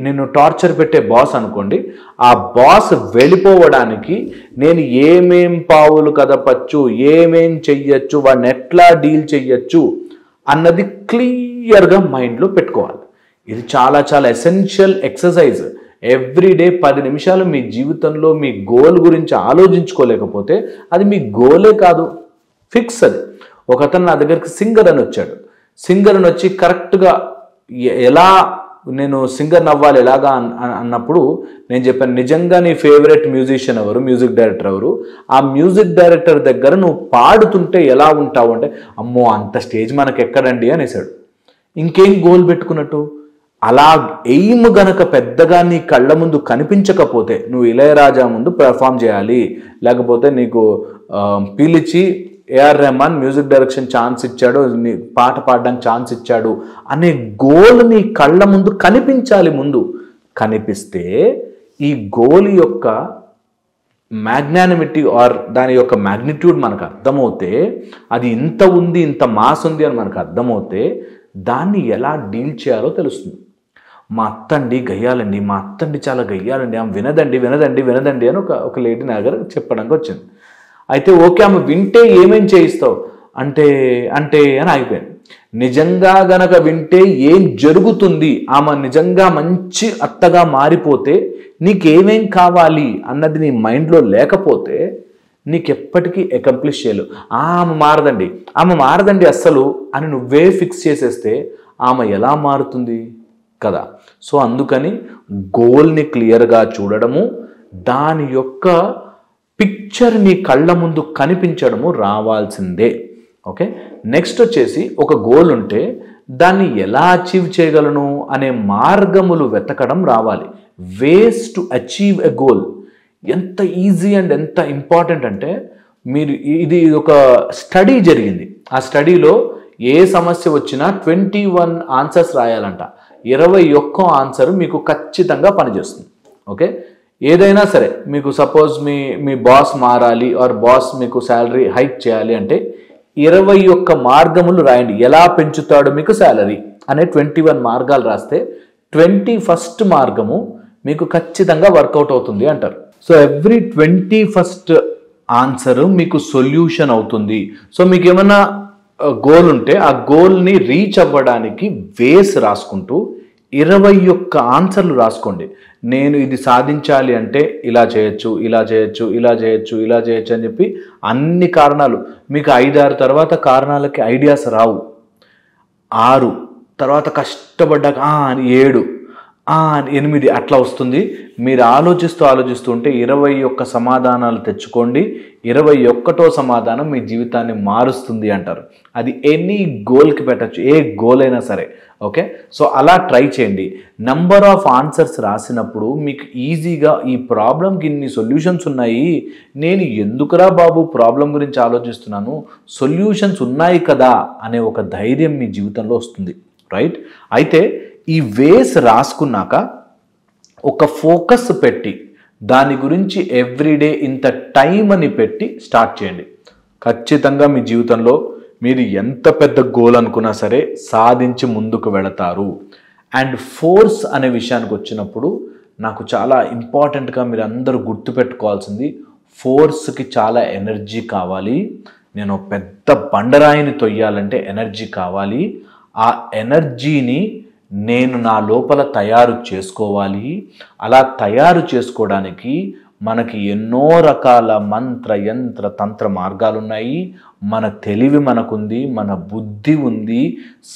నిన్ను టార్చర్ పెట్టే బాస్ అనుకోండి, ఆ బాస్ వెళ్ళిపోవడానికి నేను ఏమేం పావులు కదపచ్చు, ఏమేం చెయ్యొచ్చు, వాడిని ఎట్లా డీల్ చెయ్యొచ్చు అన్నది క్లియర్గా మైండ్లో పెట్టుకోవాలి. ఇది చాలా చాలా ఎసెన్షియల్ ఎక్సర్సైజ్. ఎవ్రీడే 10 నిమిషాలు మీ జీవితంలో మీ గోల్ గురించి ఆలోచించుకోలేకపోతే అది మీ గోలే కాదు, ఫిక్స్ అది. ఒకతను నా దగ్గరికి సింగర్ అని వచ్చాడు. సింగర్ అని వచ్చి కరెక్ట్గా ఎలా నేను సింగర్ అవ్వాలి ఎలాగా అన్నప్పుడు నేను చెప్పాను, నిజంగా నీ ఫేవరెట్ మ్యూజిషియన్ ఎవరు, మ్యూజిక్ డైరెక్టర్ ఎవరు, ఆ మ్యూజిక్ డైరెక్టర్ దగ్గర నువ్వు పాడుతుంటే ఎలా ఉంటావు అంటే, అమ్మో అంత స్టేజ్ మనకు ఎక్కడండి అనేసాడు. ఇంకేం గోల్ పెట్టుకున్నట్టు? అలా ఎయిమ్ గనక పెద్దగా నీ కళ్ళ ముందు కనిపించకపోతే, నువ్వు ఇళయరాజా ముందు పెర్ఫామ్ చేయాలి, లేకపోతే నీకు పిలిచి A R Rahman music direction chance ఇచ్చాడు, నీ పాట పాడడానికి ఛాన్స్ ఇచ్చాడు అనే గోల్ నీ కళ్ళ ముందు కనిపించాలి. ముందు కనిపిస్తే ఈ గోల్ యొక్క మ్యాగ్నానిమిటీ ఆర్ దాని యొక్క మ్యాగ్నిట్యూడ్ మనకు అర్థమవుతే, అది ఇంత ఉంది ఇంత మాస్ ఉంది అని మనకు అర్థమవుతే దాన్ని ఎలా డీల్ చేయాలో తెలుస్తుంది. మా అత్తండి గయ్యాలండి, మా అత్తండి చాలా గయ్యాలండి, ఆమె వినదండి వినదండి వినదండి అని ఒక లేడీ నా దగ్గర చెప్పడానికి వచ్చింది. అయితే ఓకే, ఆమె వింటే ఏమేం చేయిస్తావు అంటే అంటే అని ఆగిపోయాను. నిజంగా గనక వింటే ఏం జరుగుతుంది, ఆమె నిజంగా మంచి అత్తగా మారిపోతే నీకేమేం కావాలి అన్నది నీ మైండ్లో లేకపోతే నీకెప్పటికీ అకంప్లిష్ చేయలేవు. ఆమె మారదండి అస్సలు అని నువ్వే ఫిక్స్ చేసేస్తే ఆమె ఎలా మారుతుంది కదా. సో అందుకని గోల్ని క్లియర్గా చూడడము, దాని యొక్క పిక్చర్ నీ కళ్ళ ముందు కనిపించడము రావాల్సిందే. ఓకే, నెక్స్ట్ వచ్చేసి ఒక గోల్ ఉంటే దాన్ని ఎలా అచీవ్ చేయగలను అనే మార్గములు వెతకడం రావాలి. Ways to achieve a goal ఎంత ఈజీ అండ్ ఎంత ఇంపార్టెంట్ అంటే, మీరు ఇది ఒక స్టడీ జరిగింది. ఆ స్టడీలో ఏ సమస్య వచ్చినా 21 ఆన్సర్స్ రాయాలంట. 21 ఆన్సర్ మీకు ఖచ్చితంగా పనిచేస్తుంది. ఓకే, ఏదైనా సరే మీకు సపోజ్ మీ బాస్ మారాలి ఆర్ బాస్ మీకు శాలరీ హైక్ చేయాలి అంటే 21 మార్గములు రాయండి. ఎలా పెంచుతాడు మీకు శాలరీ అనే 21 మార్గాలు రాస్తే 21st మార్గము మీకు ఖచ్చితంగా వర్కౌట్ అవుతుంది అంటారు. సో ఎవ్రీ 21st ఆన్సర్ మీకు సొల్యూషన్ అవుతుంది. సో మీకు ఏమైనా గోల్ ఉంటే ఆ గోల్ని రీచ్ అవ్వడానికి వేస్ రాసుకుంటూ 21 ఆన్సర్లు రాసుకోండి. నేను ఇది సాధించాలి అంటే ఇలా చేయొచ్చు, ఇలా చేయొచ్చు, ఇలా చేయొచ్చు, ఇలా చేయొచ్చు అని చెప్పి అన్ని కారణాలు. మీకు 5-6 తర్వాత కారణాలకి ఐడియాస్ రావు. 6 తర్వాత కష్టపడ్డాక 7, 8 అట్లా వస్తుంది. మీరు ఆలోచిస్తూ ఉంటే 21 సమాధానాలు తెచ్చుకోండి. 21వ సమాధానం మీ జీవితాన్ని మారుస్తుంది అంటారు. అది ఎనీ గోల్కి పెట్టచ్చు, ఏ గోల్ అయినా సరే. ఓకే, సో అలా ట్రై చేయండి. నంబర్ ఆఫ్ ఆన్సర్స్ రాసినప్పుడు మీకు ఈజీగా ఈ ప్రాబ్లంకి ఇన్ని సొల్యూషన్స్ ఉన్నాయి, నేను ఎందుకురా బాబు ప్రాబ్లం గురించి ఆలోచిస్తున్నాను, సొల్యూషన్స్ ఉన్నాయి కదా అనే ఒక ధైర్యం మీ జీవితంలో వస్తుంది. రైట్, అయితే ఈ వేస్ రాసుకున్నాక ఒక ఫోకస్ పెట్టి దాని గురించి ఎవ్రీడే ఇంత టైం అని పెట్టి స్టార్ట్ చేయండి. ఖచ్చితంగా మీ జీవితంలో మీరు ఎంత పెద్ద గోల్ అనుకున్నా సరే సాధించి ముందుకు వెళతారు. అండ్ ఫోర్స్ అనే విషయానికి వచ్చినప్పుడు నాకు చాలా ఇంపార్టెంట్గా మీరు అందరూ గుర్తుపెట్టుకోవాల్సింది, ఫోర్స్కి చాలా ఎనర్జీ కావాలి. నేను పెద్ద బండరాయిని తొయ్యాలంటే ఎనర్జీ కావాలి. ఆ ఎనర్జీని నేను నా లోపల తయారు చేసుకోవాలి. అలా తయారు చేసుకోవడానికి మనకి ఎన్నో రకాల మంత్ర యంత్ర తంత్ర మార్గాలు ఉన్నాయి. మన తెలివి మనకుంది, మన బుద్ధి ఉంది,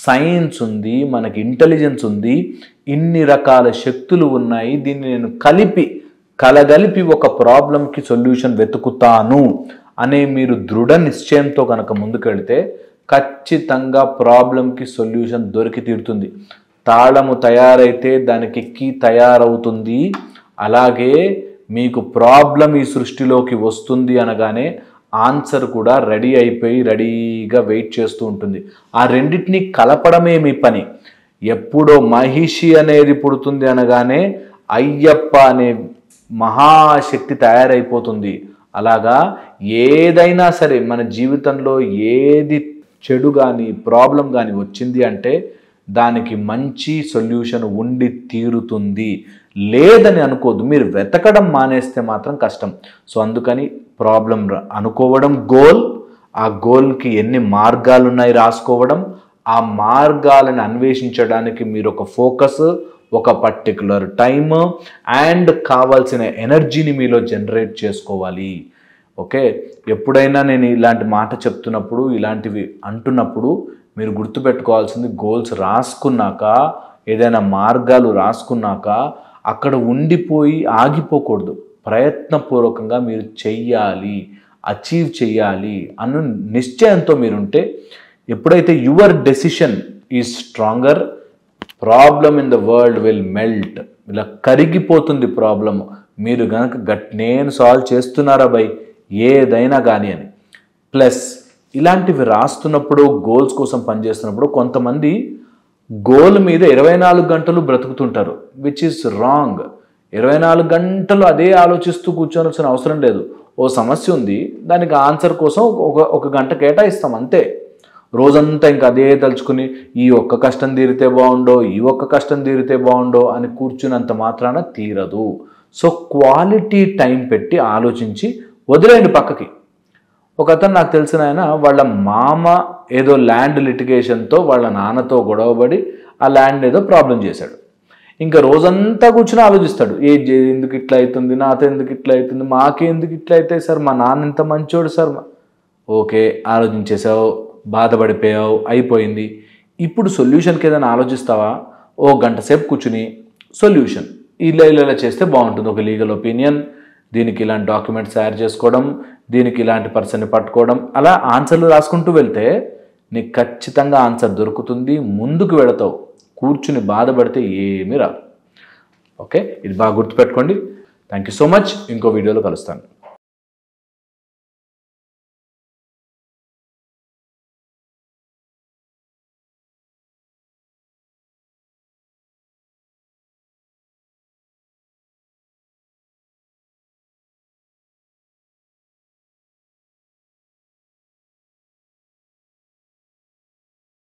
సైన్స్ ఉంది, మనకి ఇంటెలిజెన్స్ ఉంది, ఇన్ని రకాల శక్తులు ఉన్నాయి. దీన్ని నేను కలగలిపి ఒక ప్రాబ్లంకి సొల్యూషన్ వెతుకుతాను అనే మీరు దృఢ నిశ్చయంతో కనుక ముందుకెళ్తే ఖచ్చితంగా ప్రాబ్లంకి సొల్యూషన్ దొరికి తీరుతుంది. తాళము తయారైతే దానికి కీ తయారవుతుంది. అలాగే మీకు ప్రాబ్లం ఈ సృష్టిలోకి వస్తుంది అనగానే ఆన్సర్ కూడా రెడీ అయిపోయి రెడీగా వెయిట్ చేస్తూ ఉంటుంది. ఆ రెండింటిని కలపడమే మీ పని. ఎప్పుడో మహిషి అనేది పుడుతుంది అనగానే అయ్యప్ప అనే మహాశక్తి తయారైపోతుంది. అలాగా ఏదైనా సరే మన జీవితంలో ఏది చెడు కానీ ప్రాబ్లం కానీ వచ్చింది అంటే దానికి మంచి సొల్యూషన్ ఉండి తీరుతుంది. లేదని అనుకోదు. మీరు వెతకడం మానేస్తే మాత్రం కష్టం. సో అందుకని ప్రాబ్లం అనుకోవడం గోల్, ఆ గోల్కి ఎన్ని మార్గాలు ఉన్నాయి రాసుకోవడం, ఆ మార్గాలను అన్వేషించడానికి మీరు ఒక ఫోకస్, ఒక పర్టికులర్ టైమ్ అండ్ కావాల్సిన ఎనర్జీని మీలో జనరేట్ చేసుకోవాలి. ఓకే, ఎప్పుడైనా నేను ఇలాంటి మాట చెప్తున్నప్పుడు, ఇలాంటివి అంటున్నప్పుడు మీరు గుర్తుపెట్టుకోవాల్సింది, గోల్స్ రాసుకున్నాక, ఏదైనా మార్గాలు రాసుకున్నాక అక్కడ ఉండిపోయి ఆగిపోకూడదు. ప్రయత్నపూర్వకంగా మీరు చెయ్యాలి, అచీవ్ చెయ్యాలి అన్న నిశ్చయంతో మీరుంటే, ఎప్పుడైతే your decision is stronger, problem in the world will melt. ఇలా కరిగిపోతుంది ప్రాబ్లమ్. మీరు కనుక నేను సాల్వ్ చేస్తున్నారా బై ఏదైనా కానీ అని. ప్లస్ ఇలాంటివి రాస్తున్నప్పుడు, గోల్స్ కోసం పనిచేస్తున్నప్పుడు కొంతమంది గోల్ మీద 24 గంటలు బ్రతుకుతుంటారు, విచ్ ఈస్ రాంగ్. 24 గంటలు అదే ఆలోచిస్తూ కూర్చోవలసిన అవసరం లేదు. ఓ సమస్య ఉంది, దానికి ఆన్సర్ కోసం ఒక గంట కేటాయిస్తాం అంతే. రోజంతా ఇంకా అదే తలుచుకుని ఈ ఒక్క కష్టం తీరితే బాగుండో, ఈ ఒక్క కష్టం తీరితే బాగుండో అని కూర్చున్నంత మాత్రాన తీరదు. సో క్వాలిటీ టైం పెట్టి ఆలోచించి వదిలేండి పక్కకి. ఒక అతను నాకు తెలిసిన ఆయన, వాళ్ళ మామ ఏదో ల్యాండ్ లిటిగేషన్తో వాళ్ళ నాన్నతో గొడవపడి ఆ ల్యాండ్ ఏదో ప్రాబ్లం చేశాడు. ఇంకా రోజంతా కూర్చుని ఆలోచిస్తాడు, ఎందుకు ఇట్లా అవుతుంది, నాతో ఎందుకు ఇట్లా అవుతుంది, మాకే ఎందుకు ఇట్లా అవుతాయి సార్, మా నాన్న ఎంత మంచోడు సార్. ఓకే, ఆలోచించేసావు, బాధపడిపోయావు, అయిపోయింది. ఇప్పుడు సొల్యూషన్కి ఏదైనా ఆలోచిస్తావా? ఓ గంట సేపు కూర్చుని సొల్యూషన్ ఇలా చేస్తే బాగుంటుంది, ఒక లీగల్ ఒపీనియన్, దీనికి ఇలాంటి డాక్యుమెంట్స్ తయారు చేసుకోవడం, దీనికి ఇలాంటి పర్సన్ని పట్టుకోవడం, అలా ఆన్సర్లు రాసుకుంటూ వెళ్తే నీకు ఖచ్చితంగా ఆన్సర్ దొరుకుతుంది. ముందుకు వెళతావు. కూర్చుని బాధపడితే ఏమీ రాదు. ఓకే, ఇది బాగా గుర్తుపెట్టుకోండి. Thank you so much. ఇంకో వీడియోలో కలుస్తాను.